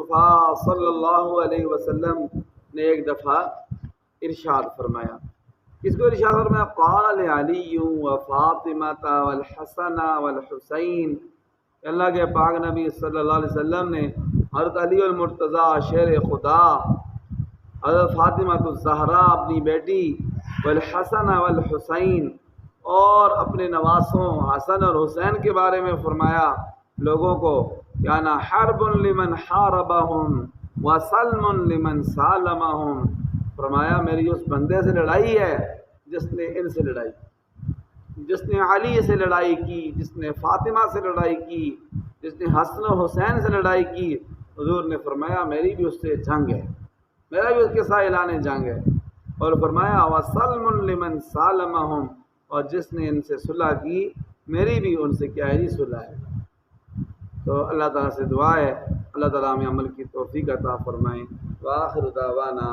مصطفیٰ صلی اللہ علیہ وسلم نے ایک دفعہ ارشاد فرمایا. کس کو ارشاد فرمایا؟ قال علی و فاطمہ والحسن والحسین. اللہ کے پاک نبی صلی اللہ علیہ وسلم نے حضرت علی المرتضیٰ شیر خدا، حضرت فاطمہ الزہرا اپنی بیٹی، والحسن والحسین اور اپنے نواسوں حسن اور حسین کے بارے میں فرمایا لوگوں کو کانا حرب لمن حاربہم وسلم لمن سالمہم. فرمایا میری اس بندے سے لڑائی ہے جس نے ان سے لڑائی کی، جس نے علی سے لڑائی کی، جس نے فاطمہ سے لڑائی کی، جس نے حسن و حسین سے لڑائی کی. حضور نے فرمایا میری بھی اس سے جنگ ہے، میرا بھی اس کے ساتھ اعلان جنگ ہے. اور فرمایا وسلم لمن سالمہم، اور جس نے ان سے صلح کی میری بھی ان سے کیا ہے جی صلح ہے. تو اللہ تعالیٰ سے دعا ہے اللہ تعالیٰ ہمیں عمل کی توفیق عطا فرمائیں. وآخر دعوانا